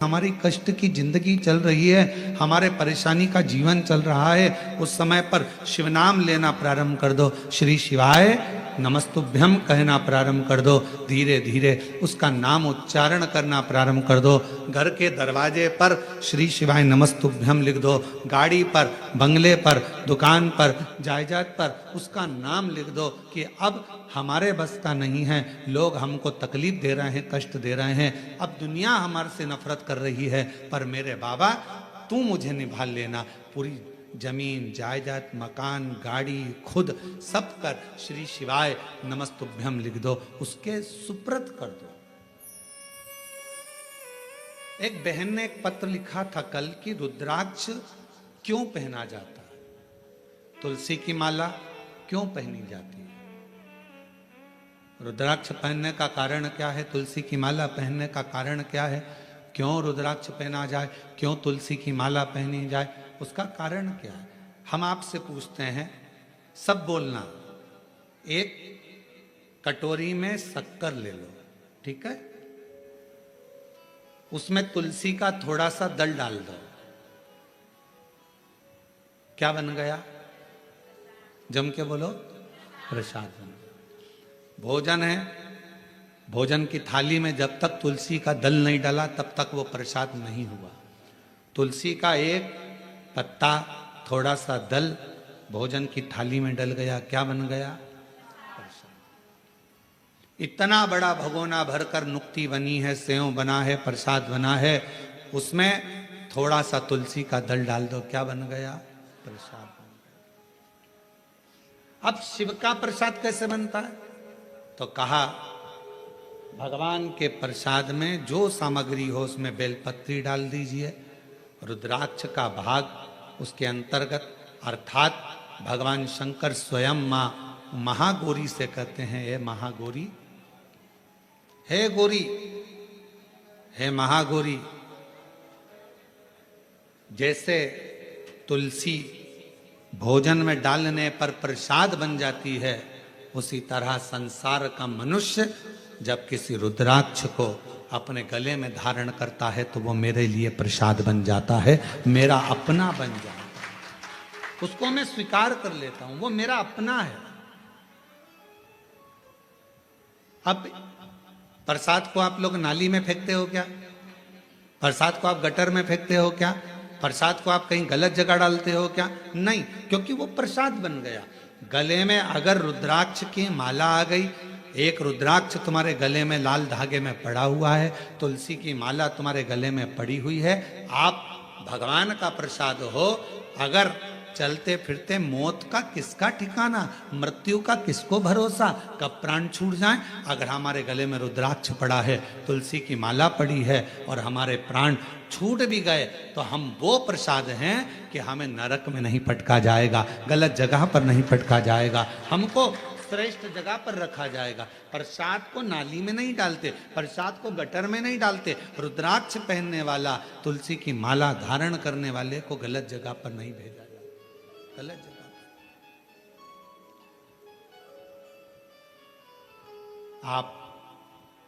हमारी कष्ट की जिंदगी चल रही है, हमारे परेशानी का जीवन चल रहा है, उस समय पर शिव नाम लेना प्रारंभ कर दो। श्री शिवाय नमस्तुभ्यम कहना प्रारंभ कर दो। धीरे धीरे उसका नाम उच्चारण करना प्रारंभ कर दो। घर के दरवाजे पर श्री शिवाय नमस्तुभ्यम लिख दो। गाड़ी पर, बंगले पर, दुकान पर, जायदाद पर उसका नाम लिख दो कि अब हमारे बस का नहीं है, लोग हमको तकलीफ दे रहे हैं, कष्ट दे रहे हैं, अब दुनिया हमारे से नफरत कर रही है, पर मेरे बाबा तू मुझे निभा लेना। पूरी जमीन, जायदाद, मकान, गाड़ी, खुद सब कर श्री शिवाय नमस्तुभ्यम लिख दो, उसके सुप्रत कर दो। एक बहन ने एक पत्र लिखा था कल कि रुद्राक्ष क्यों पहना जाता है, तुलसी की माला क्यों पहनी जाती है, रुद्राक्ष पहनने का कारण क्या है, तुलसी की माला पहनने का कारण क्या है, क्यों रुद्राक्ष पहना जाए, क्यों तुलसी की माला पहनी जाए, उसका कारण क्या है। हम आपसे पूछते हैं, सब बोलना। एक कटोरी में शक्कर ले लो, ठीक है, उसमें तुलसी का थोड़ा सा दल डाल दो, क्या बन गया, जम के बोलो, प्रसाद बन गया। भोजन है, भोजन की थाली में जब तक तुलसी का दल नहीं डाला तब तक वो प्रसाद नहीं हुआ। तुलसी का एक पत्ता, थोड़ा सा दल भोजन की थाली में डल गया, क्या बन गया, प्रसाद। इतना बड़ा भगोना भरकर नुक्ति बनी है, सेव बना है, प्रसाद बना है, उसमें थोड़ा सा तुलसी का दल डाल दो, क्या बन गया, प्रसाद बन गया। अब शिव का प्रसाद कैसे बनता है, तो कहा भगवान के प्रसाद में जो सामग्री हो उसमें बेलपत्री डाल दीजिए, रुद्राक्ष का भाग उसके अंतर्गत, अर्थात भगवान शंकर स्वयं मां महागौरी से कहते हैं, हे महागौरी, हे गौरी, हे महागौरी। जैसे तुलसी भोजन में डालने पर प्रसाद बन जाती है, उसी तरह संसार का मनुष्य जब किसी रुद्राक्ष को अपने गले में धारण करता है तो वो मेरे लिए प्रसाद बन जाता है, मेरा अपना बन जाता है, उसको मैं स्वीकार कर लेता हूं, वो मेरा अपना है। अब प्रसाद को आप लोग नाली में फेंकते हो क्या, प्रसाद को आप गटर में फेंकते हो क्या, प्रसाद को आप कहीं गलत जगह डालते हो क्या, नहीं, क्योंकि वो प्रसाद बन गया। गले में अगर रुद्राक्ष की माला आ गई, एक रुद्राक्ष तुम्हारे गले में लाल धागे में पड़ा हुआ है, तुलसी की माला तुम्हारे गले में पड़ी हुई है, आप भगवान का प्रसाद हो। अगर चलते फिरते मौत का किसका ठिकाना, मृत्यु का किसको भरोसा, कब प्राण छूट जाए। अगर हमारे गले में रुद्राक्ष पड़ा है, तुलसी की माला पड़ी है और हमारे प्राण छूट भी गए तो हम वो प्रसाद हैं कि हमें नरक में नहीं पटका जाएगा, गलत जगह पर नहीं पटका जाएगा, हमको श्रेष्ठ जगह पर रखा जाएगा। प्रसाद को नाली में नहीं डालते, प्रसाद को गटर में नहीं डालते, रुद्राक्ष पहनने वाला, तुलसी की माला धारण करने वाले को गलत जगह पर नहीं भेजा जाता, गलत जगह पर। आप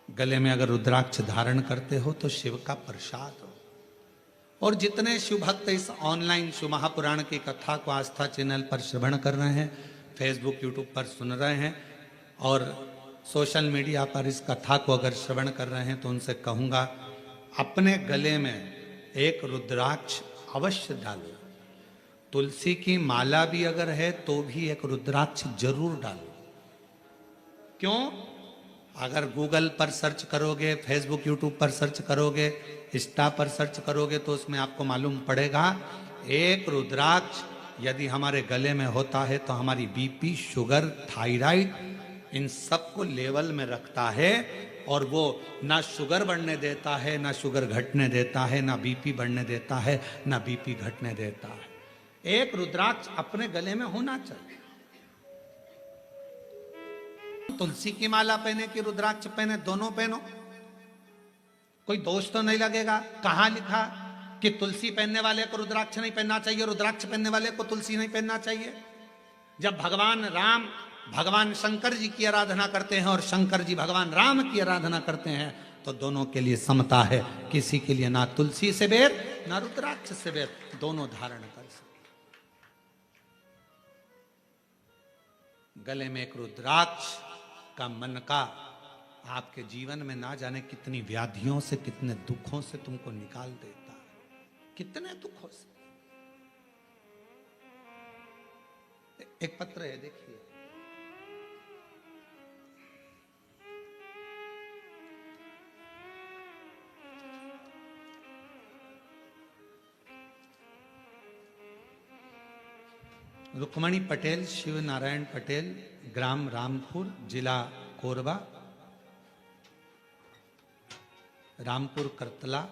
गले में अगर रुद्राक्ष धारण करते हो तो शिव का प्रसाद हो। और जितने शिव भक्त इस ऑनलाइन शिव महापुराण की कथा को आस्था चैनल पर श्रवण कर रहे हैं, फेसबुक यूट्यूब पर सुन रहे हैं और सोशल मीडिया पर इस कथा को अगर श्रवण कर रहे हैं, तो उनसे कहूँगा अपने गले में एक रुद्राक्ष अवश्य डालो। तुलसी की माला भी अगर है तो भी एक रुद्राक्ष जरूर डालो। क्यों? अगर गूगल पर सर्च करोगे, फेसबुक यूट्यूब पर सर्च करोगे, इंस्टा पर सर्च करोगे, तो उसमें आपको मालूम पड़ेगा एक रुद्राक्ष यदि हमारे गले में होता है तो हमारी बीपी, शुगर, थायराइड, इन सब को लेवल में रखता है, और वो ना शुगर बढ़ने देता है, ना शुगर घटने देता है, ना बीपी बढ़ने देता है, ना बीपी घटने देता है। एक रुद्राक्ष अपने गले में होना चाहिए। तुलसी की माला पहने कि रुद्राक्ष पहने, दोनों पहनो, कोई दोष तो नहीं लगेगा। कहां लिखा कि तुलसी पहनने वाले को रुद्राक्ष नहीं पहनना चाहिए, रुद्राक्ष पहनने वाले को तुलसी नहीं पहनना चाहिए? जब भगवान राम भगवान शंकर जी की आराधना करते हैं और शंकर जी भगवान राम की आराधना करते हैं, तो दोनों के लिए समता है। किसी के लिए ना तुलसी से बेर ना रुद्राक्ष से बेर, दोनों धारण कर सकते। गले में एक रुद्राक्ष का मन का आपके जीवन में ना जाने कितनी व्याधियों से, कितने दुखों से तुमको निकाल देता है, कितने दुखों से। एक पत्र है, देखिए। रुक्मणी पटेल, शिव नारायण पटेल, ग्राम रामपुर, जिला कोरबा, रामपुर करतला,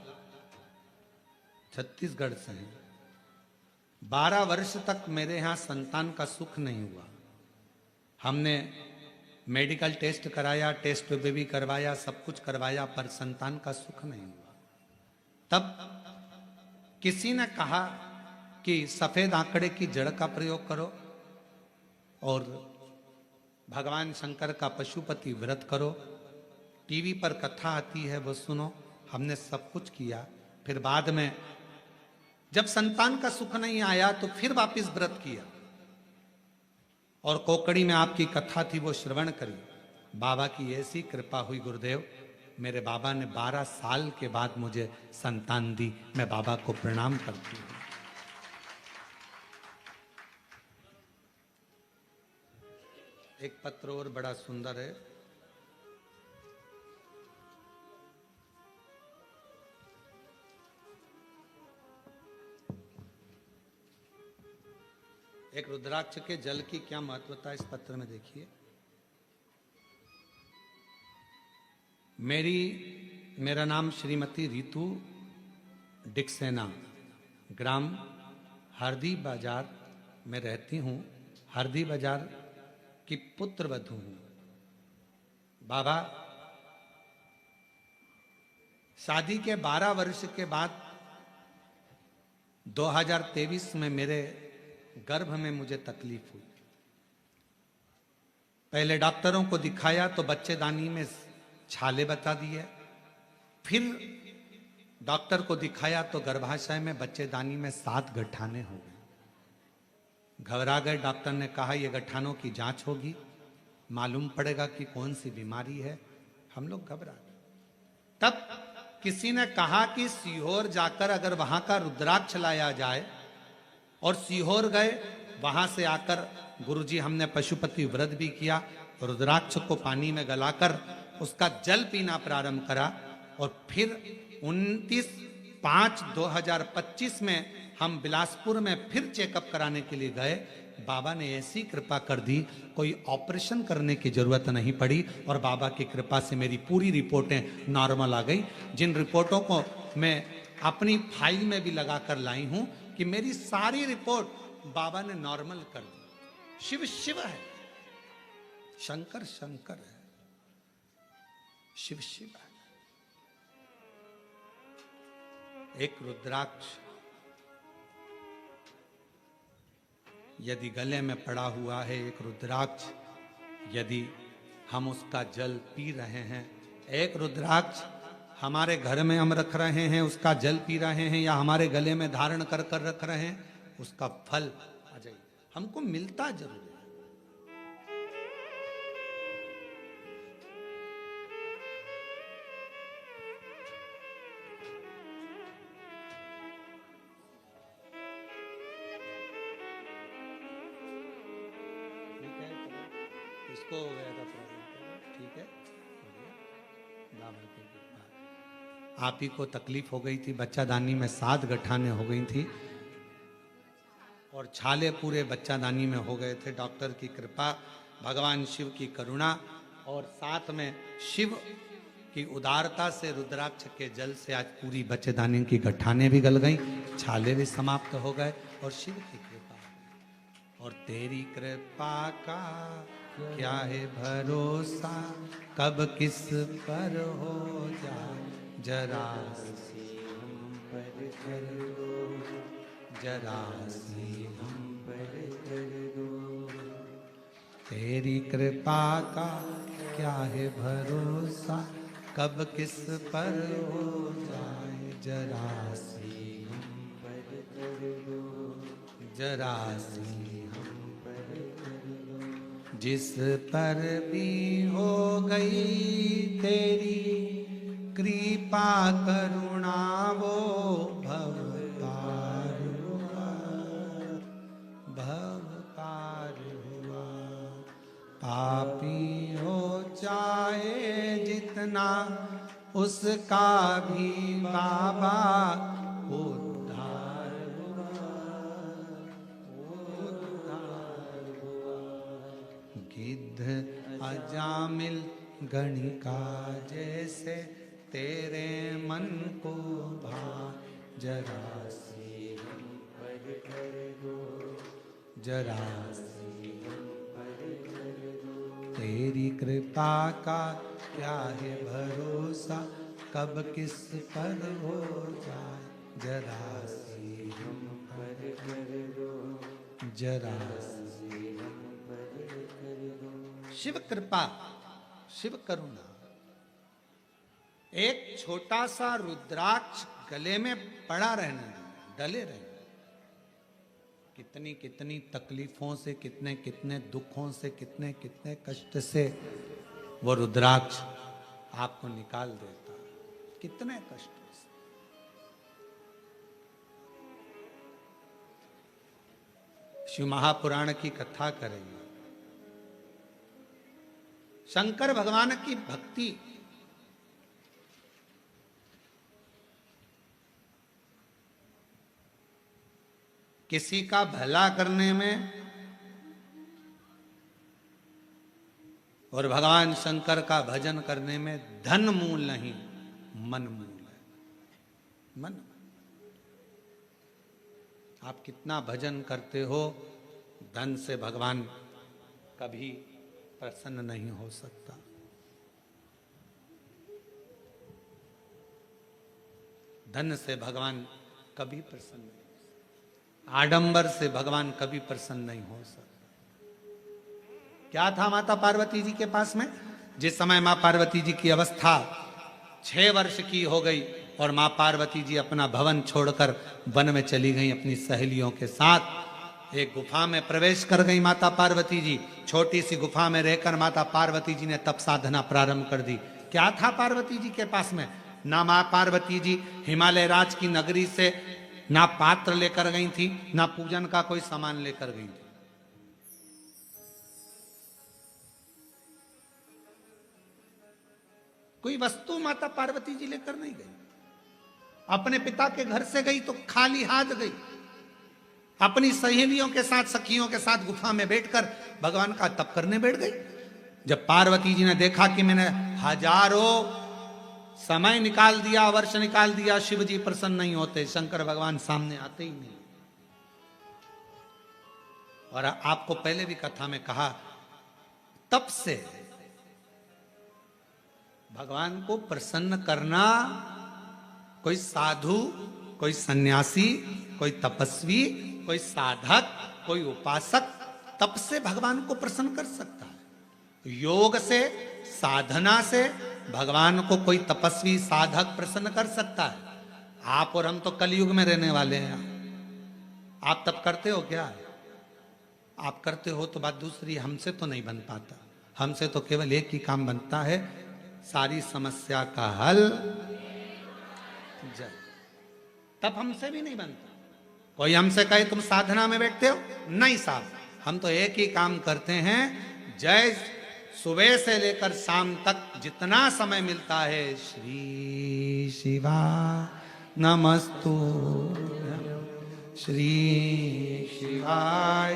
छत्तीसगढ़ से हैं। 12 वर्ष तक मेरे यहाँ संतान का सुख नहीं हुआ। हमने मेडिकल टेस्ट कराया, टेस्ट बेबी करवाया, सब कुछ करवाया, पर संतान का सुख नहीं हुआ। तब किसी ने कहा कि सफेद आंकड़े की जड़ का प्रयोग करो और भगवान शंकर का पशुपति व्रत करो, टीवी पर कथा आती है वो सुनो। हमने सब कुछ किया। फिर बाद में जब संतान का सुख नहीं आया तो फिर वापस व्रत किया और कोकड़ी में आपकी कथा थी वो श्रवण करी। बाबा की ऐसी कृपा हुई गुरुदेव, मेरे बाबा ने 12 साल के बाद मुझे संतान दी। मैं बाबा को प्रणाम करती हूँ। एक पत्र और बड़ा सुंदर है। एक रुद्राक्ष के जल की क्या महत्वता है इस पत्र में देखिए। मेरा नाम श्रीमती रितु डिक्सेना, ग्राम हरदी बाजार में रहती हूँ। हरदी बाजार की पुत्र वधू हूँ। बाबा, शादी के 12 वर्ष के बाद 2023 में मेरे गर्भ में मुझे तकलीफ हुई। पहले डॉक्टरों को दिखाया तो बच्चेदानी में छाले बता दिए। फिर डॉक्टर को दिखाया तो गर्भाशय में बच्चेदानी में 7 गठाने हो गए। घबरा गए। डॉक्टर ने कहा ये गठानों की जांच होगी, मालूम पड़ेगा कि कौन सी बीमारी है। हम लोग घबरा गए। तब किसी ने कहा कि सीहोर जाकर अगर वहां का रुद्राक्ष लाया जाए, और सीहोर गए। वहां से आकर गुरुजी हमने पशुपति व्रत भी किया। रुद्राक्ष को पानी में गलाकर उसका जल पीना प्रारंभ करा। और फिर 29/5/2025 में हम बिलासपुर में फिर चेकअप कराने के लिए गए। बाबा ने ऐसी कृपा कर दी, कोई ऑपरेशन करने की जरूरत नहीं पड़ी। और बाबा की कृपा से मेरी पूरी रिपोर्टें नॉर्मल आ गई, जिन रिपोर्टों को मैं अपनी फाइल में भी लगाकर लाई हूं कि मेरी सारी रिपोर्ट बाबा ने नॉर्मल कर दी। शिव शिव है, शंकर शंकर है, शिव शिव है। एक रुद्राक्ष यदि गले में पड़ा हुआ है, एक रुद्राक्ष यदि हम उसका जल पी रहे हैं, एक रुद्राक्ष हमारे घर में हम रख रहे हैं, उसका जल पी रहे हैं, या हमारे गले में धारण कर कर रख रहे हैं, उसका फल आ जाए हमको मिलता जरूर है। इसको हो गया था प्रॉब्लम, ठीक है, बाबा की कृपा। आप ही को तकलीफ हो गई थी, बच्चादानी में 7 गठाने हो गई थी और छाले पूरे बच्चादानी में हो गए थे। डॉक्टर की कृपा, भगवान शिव की करुणा और साथ में शिव की उदारता से रुद्राक्ष के जल से आज पूरी बच्चेदानी की गठाने भी गल गई, छाले भी समाप्त हो गए और शिव की कृपा। और तेरी कृपा का क्या है भरोसा, कब किस पर हो जाए, जरा सी हम पर कर दो, जरा सी हम पर कर दो। तेरी कृपा का क्या है भरोसा, कब किस पर हो जाए जरा सी हम पर कर दो, जरा सी हम पर कर दो। जिस पर भी हो गई तेरी कृपा करुणा वो भव पार हुआ, भव पार हुआ। पापी हो चाहे जितना उसका भी बाबा उद्धार हुआ, उद्धार हुआ। गिद्ध अजामिल गणिका जैसे तेरे मन को भा, जरा सी हम पर कर दो, जरा सी हम पर कर दो। तेरी कृपा का क्या है भरोसा, कब किस पर हो जाए जरा सी हम पर कर दो, जरा सी हम पर कर दो। शिव कृपा, शिव करुणा। एक छोटा सा रुद्राक्ष गले में पड़ा रहने, डले रहने, कितनी कितनी तकलीफों से, कितने कितने दुखों से, कितने कितने कष्ट से वो रुद्राक्ष आपको निकाल देता, कितने कष्टों से। शिव महापुराण की कथा करेंगे। शंकर भगवान की भक्ति किसी का भला करने में और भगवान शंकर का भजन करने में धन मूल नहीं, मन मूल है। मन, आप कितना भजन करते हो, धन से भगवान कभी प्रसन्न नहीं हो सकता। धन से भगवान कभी प्रसन्न नहीं, आडंबर से भगवान कभी प्रसन्न नहीं हो सकता। क्या था माता पार्वती जी के पास में? जिस समय मां पार्वती जी की अवस्था 6 वर्ष की हो गई और मां पार्वती जी अपना भवन छोड़कर वन में चली गई अपनी सहेलियों के साथ। एक गुफा में प्रवेश कर गई माता पार्वती जी। छोटी सी गुफा में रहकर माता पार्वती जी ने तप साधना प्रारंभ कर दी। क्या था पार्वती जी के पास में? ना मां पार्वती जी हिमालय राज की नगरी से ना पात्र लेकर गई थी, ना पूजन का कोई सामान लेकर गई थी। कोई वस्तु माता पार्वती जी लेकर नहीं गई। अपने पिता के घर से गई तो खाली हाथ गई। अपनी सहेलियों के साथ, सखियों के साथ गुफा में बैठकर भगवान का तप करने बैठ गई। जब पार्वती जी ने देखा कि मैंने हजारों समय निकाल दिया, वर्ष निकाल दिया, शिव जी प्रसन्न नहीं होते, शंकर भगवान सामने आते ही नहीं। और आपको पहले भी कथा में कहा, तप से भगवान को प्रसन्न करना कोई साधु, कोई सन्यासी, कोई तपस्वी, कोई साधक, कोई उपासक तप से भगवान को प्रसन्न कर सकता है। योग से, साधना से भगवान को कोई तपस्वी साधक प्रसन्न कर सकता है। आप और हम तो कलयुग में रहने वाले हैं। आप तप करते हो क्या? आप करते हो तो बात दूसरी, हमसे तो नहीं बन पाता। हमसे तो केवल एक ही काम बनता है, सारी समस्या का हल जय। तब हमसे भी नहीं बनता। कोई हमसे कहे तुम साधना में बैठते हो, नहीं साहब, हम तो एक ही काम करते हैं, जय सुबह से लेकर शाम तक जितना समय मिलता है, श्री शिवा नमस्तु, श्री शिवाय